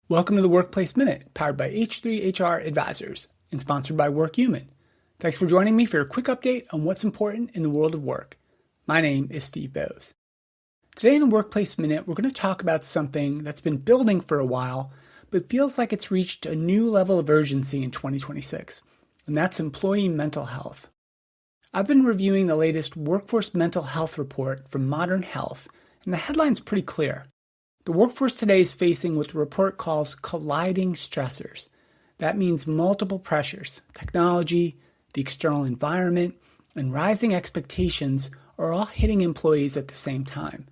Welcome to the Workplace Minute, powered by H3HR Advisors and sponsored by WorkHuman. Thanks for joining me for a quick update on what's important in the world of work. My name is Steve Boese. Today in the Workplace Minute, we're going to talk about something that's been building for a while, but feels like it's reached a new level of urgency in 2026, and that's employee mental health. I've been reviewing the latest workforce mental health report from Modern Health, and the headline's pretty clear. The workforce today is facing what the report calls colliding stressors. That means multiple pressures. Technology, the external environment, and rising expectations are all hitting employees at the same time.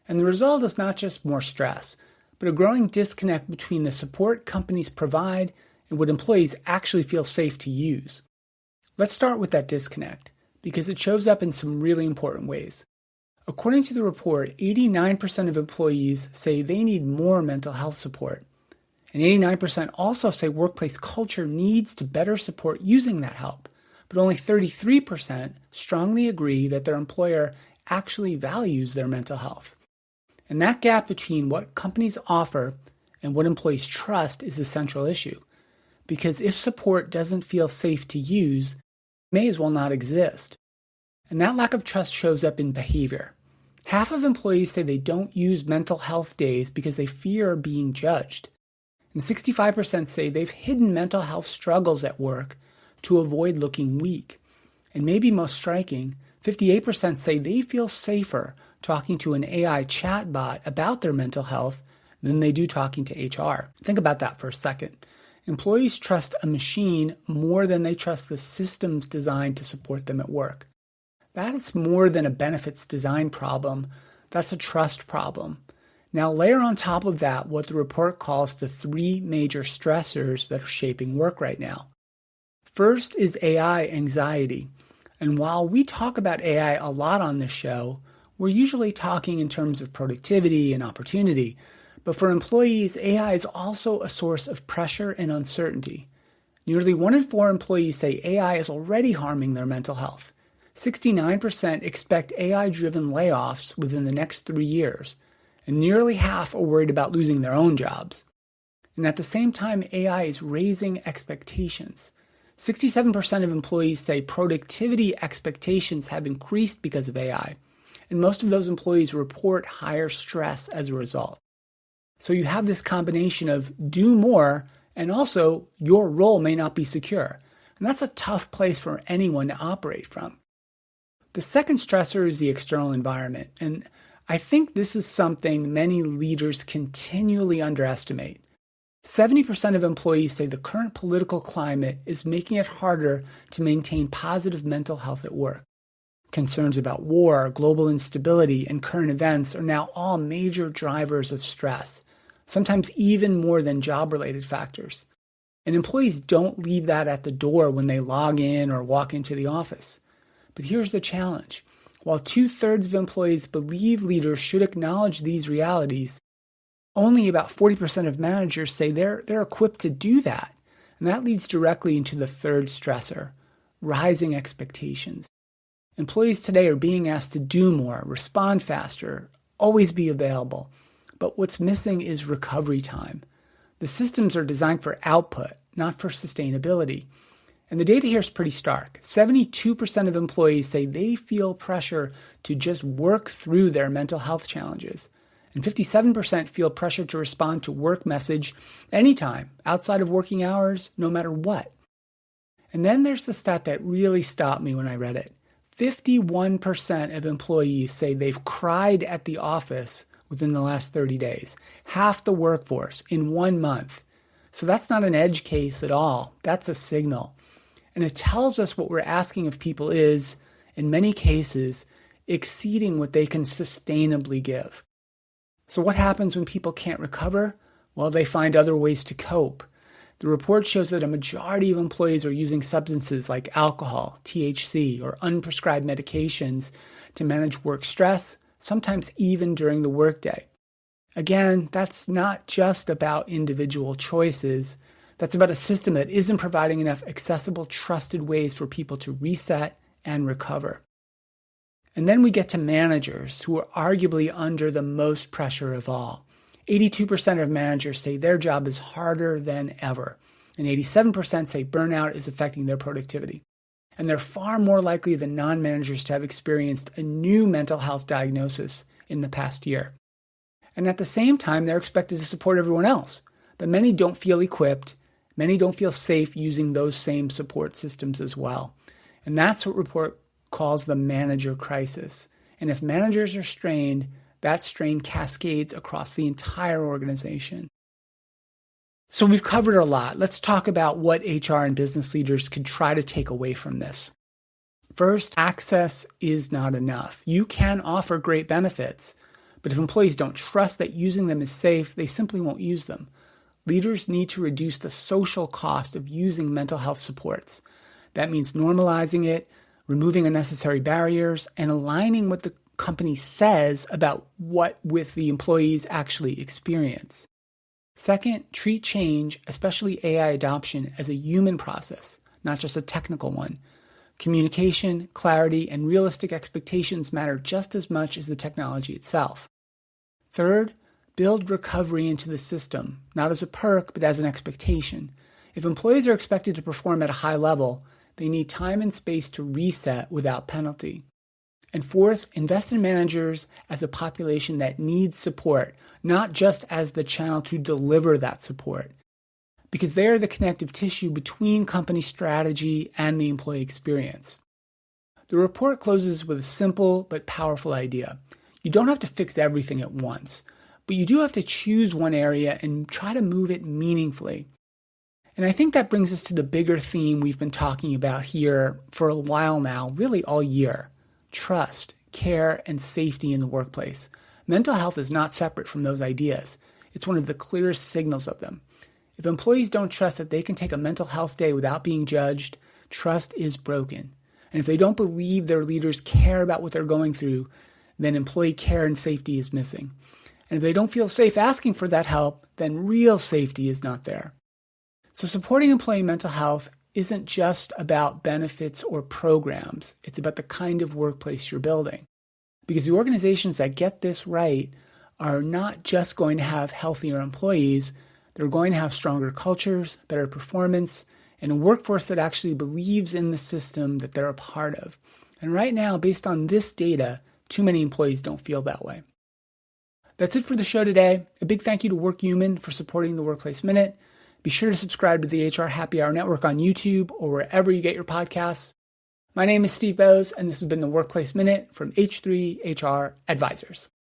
And the result is not just more stress, but a growing disconnect between the support companies provide and what employees actually feel safe to use. Let's start with that disconnect, because it shows up in some really important ways. According to the report, 89% of employees say they need more mental health support. And 89% also say workplace culture needs to better support using that help. But only 33% strongly agree that their employer actually values their mental health. And that gap between what companies offer and what employees trust is a central issue. Because if support doesn't feel safe to use, it may as well not exist. And that lack of trust shows up in behavior. Half of employees say they don't use mental health days because they fear being judged. And 65% say they've hidden mental health struggles at work to avoid looking weak. And maybe most striking, 58% say they feel safer talking to an AI chatbot about their mental health than they do talking to HR. Think about that for a second. Employees trust a machine more than they trust the systems designed to support them at work. That's more than a benefits design problem. That's a trust problem. Now layer on top of that what the report calls the three major stressors that are shaping work right now. First is AI anxiety. And while we talk about AI a lot on this show, we're usually talking in terms of productivity and opportunity. But for employees, AI is also a source of pressure and uncertainty. Nearly 1 in 4 employees say AI is already harming their mental health. 69% expect AI-driven layoffs within the next 3 years, and nearly half are worried about losing their own jobs. And at the same time, AI is raising expectations. 67% of employees say productivity expectations have increased because of AI, and most of those employees report higher stress as a result. So you have this combination of do more, and also your role may not be secure. And that's a tough place for anyone to operate from. The second stressor is the external environment, and I think this is something many leaders continually underestimate. 70% of employees say the current political climate is making it harder to maintain positive mental health at work. Concerns about war, global instability, and current events are now all major drivers of stress, sometimes even more than job-related factors. And employees don't leave that at the door when they log in or walk into the office. But here's the challenge. While 2/3 of employees believe leaders should acknowledge these realities, only about 40% of managers say they're equipped to do that. And that leads directly into the third stressor, rising expectations. Employees today are being asked to do more, respond faster, always be available. But what's missing is recovery time. The systems are designed for output, not for sustainability. And the data here is pretty stark. 72% of employees say they feel pressure to just work through their mental health challenges. And 57% feel pressure to respond to work message anytime, outside of working hours, no matter what. And then there's the stat that really stopped me when I read it. 51% of employees say they've cried at the office within the last 30 days. Half the workforce in 1 month. So that's not an edge case at all. That's a signal. And it tells us what we're asking of people is, in many cases, exceeding what they can sustainably give. So what happens when people can't recover? Well, they find other ways to cope. The report shows that a majority of employees are using substances like alcohol, THC, or unprescribed medications to manage work stress, sometimes even during the workday. Again, that's not just about individual choices. That's about a system that isn't providing enough accessible, trusted ways for people to reset and recover. And then we get to managers who are arguably under the most pressure of all. 82% of managers say their job is harder than ever, and 87% say burnout is affecting their productivity. And they're far more likely than non-managers to have experienced a new mental health diagnosis in the past year. And at the same time, they're expected to support everyone else. But many don't feel equipped. Many don't feel safe using those same support systems as well. And that's what report calls the manager crisis. And if managers are strained, that strain cascades across the entire organization. So we've covered a lot. Let's talk about what HR and business leaders could try to take away from this. First, access is not enough. You can offer great benefits, but if employees don't trust that using them is safe, they simply won't use them. Leaders need to reduce the social cost of using mental health supports. That means normalizing it, removing unnecessary barriers, and aligning what the company says about what with the employees actually experience. Second, treat change, especially AI adoption, as a human process, not just a technical one. Communication, clarity, and realistic expectations matter just as much as the technology itself. Third, build recovery into the system, not as a perk, but as an expectation. If employees are expected to perform at a high level, they need time and space to reset without penalty. And fourth, invest in managers as a population that needs support, not just as the channel to deliver that support, because they are the connective tissue between company strategy and the employee experience. The report closes with a simple but powerful idea. You don't have to fix everything at once, but you do have to choose one area and try to move it meaningfully. And I think that brings us to the bigger theme we've been talking about here for a while now, really all year. Trust, care, and safety in the workplace. Mental health is not separate from those ideas. It's one of the clearest signals of them. If employees don't trust that they can take a mental health day without being judged, trust is broken. And if they don't believe their leaders care about what they're going through, then employee care and safety is missing. And if they don't feel safe asking for that help, then real safety is not there. So supporting employee mental health isn't just about benefits or programs. It's about the kind of workplace you're building. Because the organizations that get this right are not just going to have healthier employees, they're going to have stronger cultures, better performance, and a workforce that actually believes in the system that they're a part of. And right now, based on this data, too many employees don't feel that way. That's it for the show today. A big thank you to WorkHuman for supporting the Workplace Minute. Be sure to subscribe to the HR Happy Hour Network on YouTube or wherever you get your podcasts. My name is Steve Boese, and this has been the Workplace Minute from H3 HR Advisors.